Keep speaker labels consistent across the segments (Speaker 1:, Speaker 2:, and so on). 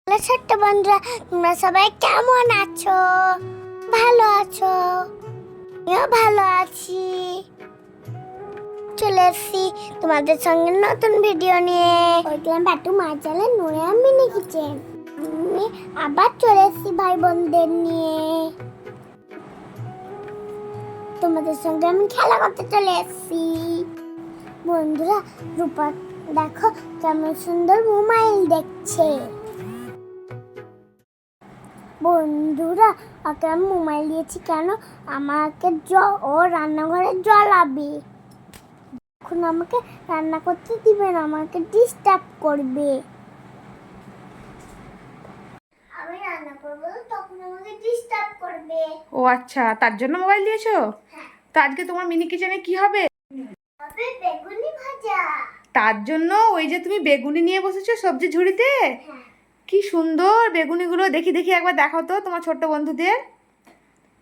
Speaker 1: ছোট্ট বন্ধুরা, তোমরা সবাই কেমন আছো? ভালো আছো? আমিও ভালো আছি। চলে এসেছি তোমাদের সঙ্গে নতুন ভিডিও নিয়ে। ওইখানে বাটু মাছালে নুরে আমি লিখেছেন। আমি আবার চলে এসেছি ভাই বোনদের নিয়ে। তোমাদের সঙ্গে আমি খেলা করতে চলে এসেছি। বন্ধুরা, রূপা দেখো কেমন সুন্দর মোবাইল দেখছে। বন্ধুরা, ওকে আমি মোবাইল দিয়েছি কেন? আমাকে ও রান্নাঘরে জ্বলাবে। এখন আমাকে রান্না করতে দিবে না, আমাকে ডিস্টার্ব করবে। আমি রান্না করবো তখন আমাকে ডিস্টার্ব করবে।
Speaker 2: ও আচ্ছা, তার জন্য মোবাইল দিয়েছো?
Speaker 1: হ্যাঁ।
Speaker 2: তো আজকে তোমার মিনি কিচেনে কি হবে?
Speaker 1: হবে বেগুনি ভাজা।
Speaker 2: তার জন্য ওই যে তুমি বেগুনি নিয়ে বসেছো সবজি ঝুড়িতে।
Speaker 1: হ্যাঁ।
Speaker 2: কি সুন্দর বেগুনিগুলো, দেখি দেখি একবার দেখাও তো তোমার ছোট্ট বন্ধুদের।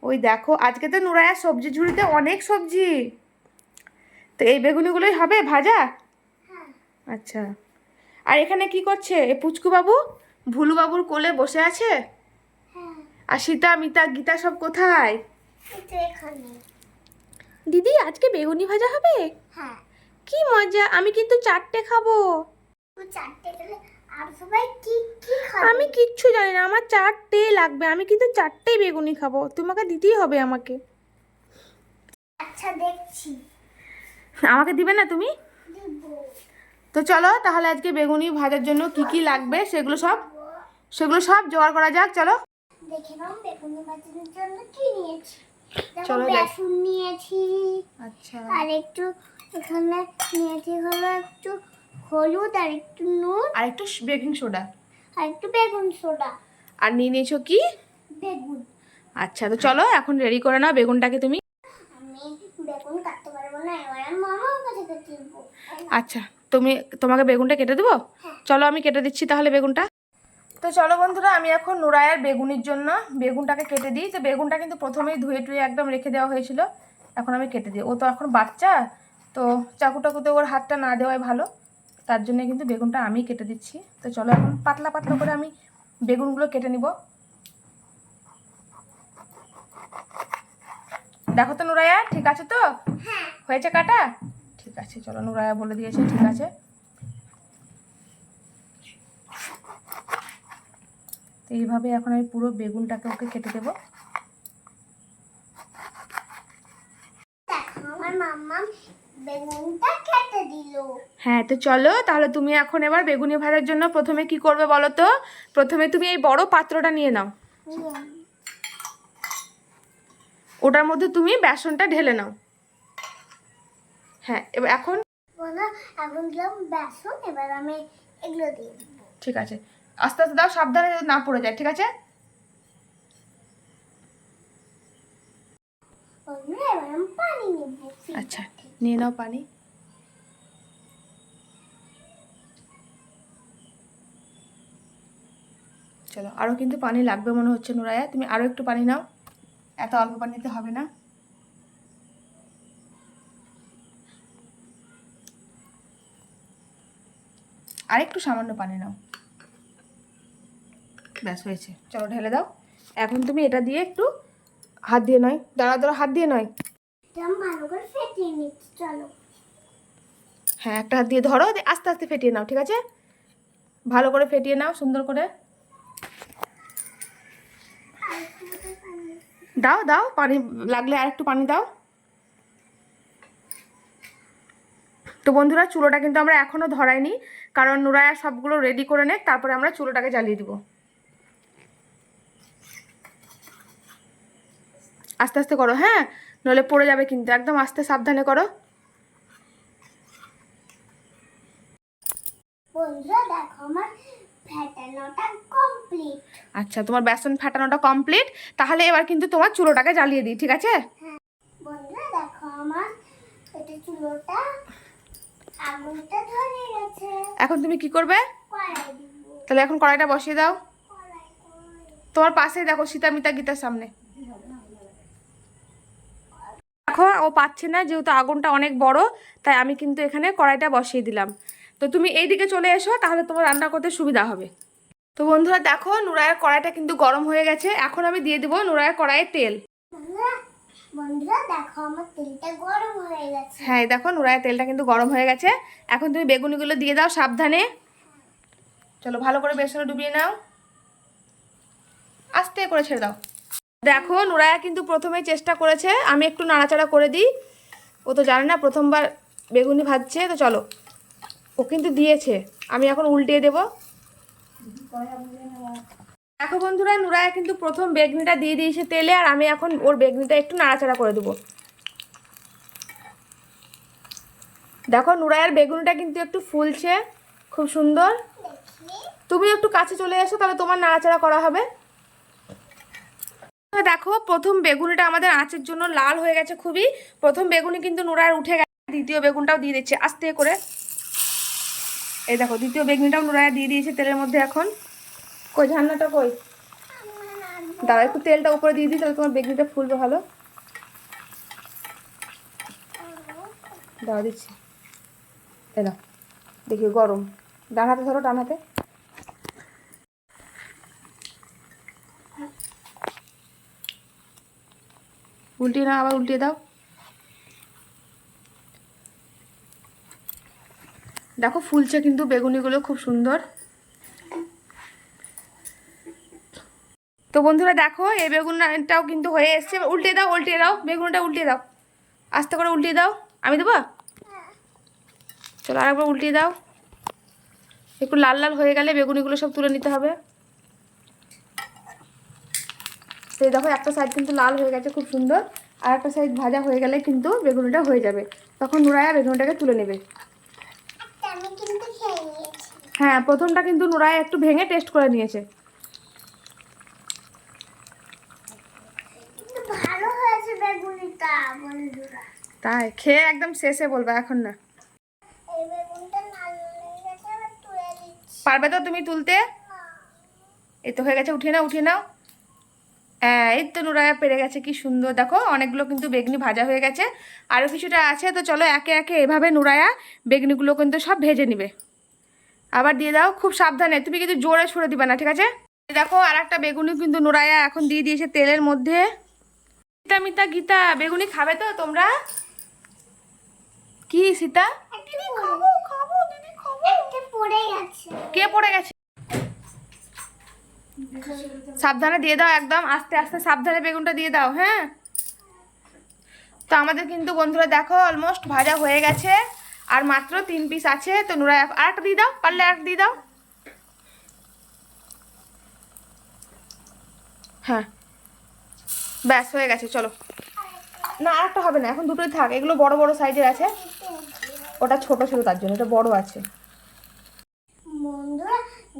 Speaker 2: ওই দেখো, আজকে তো নুরায়া সবজি ঝুড়িতে অনেক সবজি। তো এই বেগুনিগুলোই হবে ভাজা?
Speaker 1: হ্যাঁ।
Speaker 2: আচ্ছা, আর এখানে কি করছে এ পুচকু বাবু? ভুলু বাবুর কোলে বসে আছে।
Speaker 1: হ্যাঁ।
Speaker 2: আর সীতা মিতা গীতা সব কোথায়?
Speaker 1: এটা এখানে।
Speaker 2: দিদি, আজকে বেগুনি ভাজা হবে?
Speaker 1: হ্যাঁ।
Speaker 2: কি মজা, আমি কিন্তু 4টে খাবো।
Speaker 1: তুই চারটে গেলে আর সবাই কি কি খাবে?
Speaker 2: আমি কিচ্ছু জানি না, আমার 4টে লাগবে, আমি কিন্তু 4টেই বেগুনি খাবো, তোমাকে দিতেই হবে আমাকে।
Speaker 1: আচ্ছা, দেখছি।
Speaker 2: আমাকে দিবে না তুমি?
Speaker 1: দিব।
Speaker 2: তো চলো তাহলে আজকে বেগুনি ভাজার জন্য কি কি লাগবে সেগুলো সব জোগাড় করা যাক, চলো।
Speaker 1: দেখে নাও বেগুনি ভাজার জন্য কি নিয়েছি।
Speaker 2: চলো
Speaker 1: বেসন নিয়েছি।
Speaker 2: আচ্ছা,
Speaker 1: আর একটু এখানে নিয়েছি হলো একটু হলুদ আর একটু নুন
Speaker 2: আর একটু বেকিং সোডা
Speaker 1: আর একটু বেগুন সোডা।
Speaker 2: আর নিয়ে নিয়েছো কি?
Speaker 1: বেগুন।
Speaker 2: আচ্ছা, তো চলো এখন রেডি করে নাও বেগুনটাকে তুমি।
Speaker 1: আমি বেগুন কাটতে পারবো না, এবার আমি মামার কাছে কেটে দেবো।
Speaker 2: আচ্ছা, তোমাকে বেগুনটা কেটে দেবো?
Speaker 1: হ্যাঁ।
Speaker 2: চলো আমি কেটে দিচ্ছি তাহলে বেগুনটা। তো চলো বন্ধুরা, আমি এখন নুরায়ের বেগুনির জন্য বেগুনটাকে কেটে দিই। তো বেগুনটা কিন্তু প্রথমেই ধুয়ে টুয়ে একদম রেখে দেওয়া হয়েছিল, এখন আমি কেটে দিই। ও তো এখন বাচ্চা, তো চাকু টাকুতে ওর হাতটা না দেওয়াই ভালো, তার জন্য কিন্তু বেগুনটা আমি কেটে দিচ্ছি। তো চলো এখন পাতলা পাতলা করে আমি বেগুনগুলো কেটে নিব। দেখো তো নুরায়া, ঠিক আছে তো?
Speaker 1: হ্যাঁ।
Speaker 2: হয়েছে কাটা? ঠিক আছে, চলো, নুরায়া বলে দিয়েছে ঠিক আছে। তো এইভাবে এখন আমি পুরো বেগুনটাকে ওকে কেটে দেবো।
Speaker 1: দেখো আমার মাম্মা বেগুনটা কেটে দিল।
Speaker 2: হ্যাঁ, তো চলো তাহলে তুমি এখন এবার বেগুনি ভাজার জন্য প্রথমে কি করবে বলো তো? প্রথমে তুমি এই বড় পাত্রটা নিয়ে নাও, ওটার মধ্যে তুমি বেসনটা ঢেলে নাও। হ্যাঁ, এবার এখন
Speaker 1: বলো, এখন দিলাম বেসন, এবার আমি এগুলো দিয়ে দিব।
Speaker 2: ঠিক আছে, আস্তে আস্তে দাও, সাবধানে যাতে না পড়ে যায়, ঠিক আছে?
Speaker 1: এবার আমি পানি নেব।
Speaker 2: আচ্ছা, নিয়ে নাও পানি। চলো, আরও কিন্তু পানি লাগবে মনে হচ্ছে নুরায়া, তুমি আরও একটু পানি নাও, এত অল্প পানিতে হবে না। আর একটু সামান্য পানি নাও, ব্যাস হয়েছে। চলো ঢেলে দাও। এখন তুমি এটা দিয়ে একটু হাত দিয়ে নয়, দাঁড়া দাঁড়া, হাত দিয়ে নয়,
Speaker 1: ভালো করে ফেটিয়ে নিচ্ছি। চলো।
Speaker 2: হ্যাঁ, একটা হাত দিয়ে ধরো, আস্তে আস্তে ফেটিয়ে নাও, ঠিক আছে? ভালো করে ফেটিয়ে নাও, সুন্দর করে দাও দাও, পানি লাগলে আর একটু পানি দাও। তো বন্ধুরা, চুলোটা কিন্তু আমরা এখনও ধরাইনি, কারণ নুরায়া সবগুলো রেডি করে নেক, তারপরে আমরা চুলোটাকে জ্বালিয়ে দিব। আস্তে আস্তে করো, হ্যাঁ, নইলে পড়ে যাবে কিন্তু, একদম আস্তে সাবধানে করো।
Speaker 1: বন্ধুরা দেখো, আমার ফেটানোটা কমপ্লিট।
Speaker 2: আচ্ছা, তোমার বেসন ফাটানোটা কমপ্লিট, তাহলে এবার কিন্তু তোমার চুলোটাকে জ্বালিয়ে দিই, ঠিক আছে?
Speaker 1: হ্যাঁ। বন্ধুরা দেখো, আমার এটা চুলোটা আগুনটা ধরে গেছে।
Speaker 2: এখন তুমি কি করবে?
Speaker 1: কড়াই দিব।
Speaker 2: তাহলে এখন কড়াইটা বসিয়ে দাও।
Speaker 1: কড়াই।
Speaker 2: তোমার পাশেই দেখো, সীতা মিতা গীতার সামনে দেখো, ও পাচ্ছে না যেহেতু আগুনটা অনেক বড়, তাই আমি কিন্তু এখানে কড়াইটা বসিয়ে দিলাম। তো তুমি এইদিকে চলে এসো, তাহলে তোমার রান্না করতে সুবিধা হবে। তো বন্ধুরা দেখো নুরায়ের কড়াইটা কিন্তু গরম হয়ে গেছে। এখন আমি দিয়ে দেবো নুরায়ের কড়াইয়ে তেল।
Speaker 1: বন্ধুরা দেখো আমার তেলটা গরম হয়ে গেছে।
Speaker 2: হ্যাঁ দেখো নুরায়ের তেলটা কিন্তু গরম হয়ে গেছে। এখন তুমি বেগুনিগুলো দিয়ে দাও সাবধানে। চলো ভালো করে বেসনে ডুবিয়ে নাও, আস্তে করে ছেড়ে দাও। দেখো নুরায়া কিন্তু প্রথমেই চেষ্টা করেছে, আমি একটু নাড়াচাড়া করে দিই। ও তো জানে না প্রথমবার বেগুনি ভাজছে। তো চলো, ও কিন্তু দিয়েছে, আমি এখন উল্টিয়ে দেবো। দেখো বন্ধুরা নুরায়া কিন্তু প্রথম বেগুনিটা দিয়ে দিয়েছে তেলে, আর আমি এখন ওর বেগুনিটা একটু নাড়াচাড়া করে দেবো। দেখো নুরায়ার বেগুনিটা কিন্তু একটু ফুলছে, খুব সুন্দর। তুমি একটু কাছে চলে এসো, তাহলে তোমার নাড়াচাড়া করা হবে। দেখো প্রথম বেগুনিটা আমাদের আঁচের জন্য লাল হয়ে গেছে খুবই। প্রথম বেগুনি কিন্তু নুরায়ার উঠে গেছে, দ্বিতীয় বেগুনটাও দিয়ে দিচ্ছে আস্তে করে। এই দেখো দ্বিতীয় বেগুনিটাও নুরায়া দিয়ে দিয়েছে তেলের মধ্যে। এখন কই ঝান্নাটা কই, দাঁড়া একটু তেলটা উপরে দিয়ে দিই, তাহলে তোমার বেগুনিটা ফুলবে ভালো। দাঁড়া দিচ্ছি, এলা দেখি গরম। ডান হাতে ধরো, ডান হাতে। উল্টিয়ে নাও, আবার উল্টিয়ে দাও। দেখো ফুলছে কিন্তু বেগুনিগুলো খুব সুন্দর। তো বন্ধুরা দেখো এই বেগুনটাও কিন্তু হয়ে এসছে। উল্টিয়ে দাও, উল্টিয়ে দাও, বেগুনটা উল্টিয়ে দাও, আস্তে করে উল্টিয়ে দাও। আমি দেবো, চলো আরেকবার উল্টিয়ে দাও। একটু লাল লাল হয়ে গেলে বেগুনিগুলো সব তুলে নিতে হবে। তো দেখো একটা সাইড কিন্তু লাল হয়ে গেছে খুব সুন্দর, আর একটা সাইড ভাজা হয়ে গেলে কিন্তু বেগুনিটা হয়ে যাবে। তখন নুরায়া বেগুনিটাকে তুলে নেবে। হ্যাঁ প্রথমটা কিন্তু নুরায়া একটু ভেঙে টেস্ট করে নিয়েছে।
Speaker 1: ভালো হয়েছে বেগুনিটা বন্ধুরা।
Speaker 2: তাই খেয়ে একদম শেষে বলবে, এখন না।
Speaker 1: এই বেগুনটা লাল হয়ে গেছে, আমি তুলে দিচ্ছি।
Speaker 2: পারবে তো তুমি তুলতে? এই তো হয়ে গেছে, উঠিয়ে নাও, উঠিয়ে নাও। হ্যাঁ এই তো নুরায়া পেরে গেছে, কি সুন্দর। দেখো অনেকগুলো কিন্তু বেগুনি ভাজা হয়ে গেছে, আরও কিছুটা আছে। তো চলো একে একে এভাবে নুরায়া বেগুনিগুলো কিন্তু সব ভেজে নিবে। আবার দিয়ে দাও, খুব সাবধানে, তুমি কিন্তু জোরে ছুড়ে দিবে না, ঠিক আছে? দেখো আর একটা বেগুনি কিন্তু নুরায়া এখন দিয়ে দিয়েছে তেলের মধ্যে। মিতা মিতা গীতা বেগুনি খাবে তো তোমরা? কি সীতা? দিদি খাবো, খাবো দিদি খাবো।
Speaker 1: একটা পড়ে গেছে।
Speaker 2: কে পড়ে গেছে? সাবধানে দিয়ে দাও, একদম আস্তে আস্তে সাবধানে বেগুনটা দিয়ে দাও। হ্যাঁ তো আমাদের কিন্তু বন্ধুরা দেখো অলমোস্ট ভাজা হয়ে গেছে, আর মাত্র 3 পিস আছে। তো নুরা আর একটা দিয়ে দাও, পারলে আর দিয়ে দাও। হ্যাঁ ব্যাস হয়ে গেছে। চলো না আর একটা হবে না, এখন দুটোই থাক। এগুলো বড় বড় সাইজের আছে, ওটা ছোট ছিল তার জন্য, এটা বড় আছে।
Speaker 1: বন্ধুরা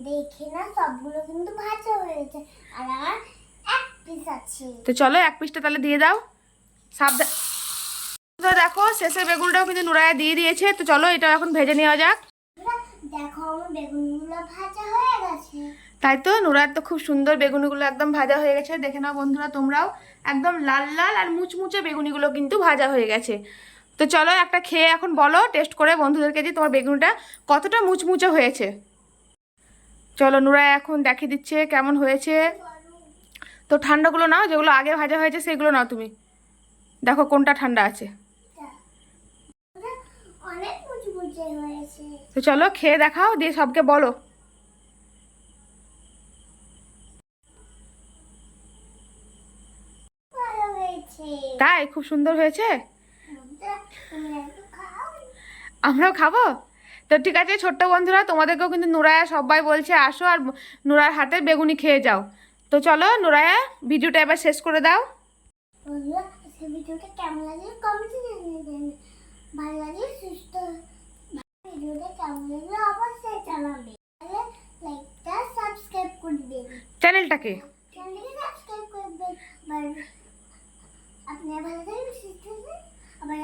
Speaker 1: দেখে না সবগুলো কিন্তু ভাজা হয়ে গেছে, আর আমার এক পিস আছে।
Speaker 2: তো চলো এক পিসটা তাহলে দিয়ে দাও, সাবধান। দেখো শেষের বেগুনটাও কিন্তু নুরায়া দিয়ে দিয়েছে। তো চলো এটা এখন ভেজে নেওয়া যাক।
Speaker 1: দেখো আমার বেগুনগুলো ভাজা হয়ে গেছে।
Speaker 2: তাই তো নুরার তো খুব সুন্দর বেগুনিগুলো একদম ভাজা হয়ে গেছে। দেখে নাও বন্ধুরা তোমরাও, একদম লাল লাল আর মুচমুচে বেগুনিগুলো কিন্তু ভাজা হয়ে গেছে। তো চলো একটা খেয়ে এখন বলো টেস্ট করে বন্ধুদেরকে যে তোমার বেগুনিটা কতটা মুচমুচে হয়েছে। চলো নুরা এখন দেখিয়ে দিচ্ছে কেমন হয়েছে। তো ঠান্ডাগুলো নাও, যেগুলো আগে ভাজা হয়েছে সেগুলো নাও তুমি, দেখো কোনটা ঠান্ডা আছে।
Speaker 1: অনেক মুচমুচে হয়েছে।
Speaker 2: তো চলো খেয়ে দেখাও, দিয়ে সবকে বলো।
Speaker 1: ভালো হয়েছে।
Speaker 2: তাই খুব সুন্দর হয়েছে,
Speaker 1: তুমি একটু খাও।
Speaker 2: আমরাও খাবো। তো ঠিক আছে ছোট্ট বন্ধুরা, তোমাদেরকেও কিন্তু নুরায়া সবাই বলছে আসো আর নুরার হাতের বেগুনি খেয়ে যাও। তো চলো নুরায়া ভিডিওটা এবার শেষ করে দাও।
Speaker 1: বন্ধুরা আজকে ভিডিওটা কেমন লাগলো কমেন্টে জানিয়ে দেন। ভালো লাগলে সুস্থ ভিডিওটা কেমন লাগলো অবশ্যই জানাবে। তাহলে লাইকটা সাবস্ক্রাইব করবেন,
Speaker 2: চ্যানেলটাকে
Speaker 1: সাবস্ক্রাইব করবেন। আপনারা ভালো থাকবেন সুস্থ থাকবেন। আবার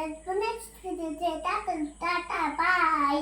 Speaker 1: নেক্সট ভিডিওতে টাটা বাই।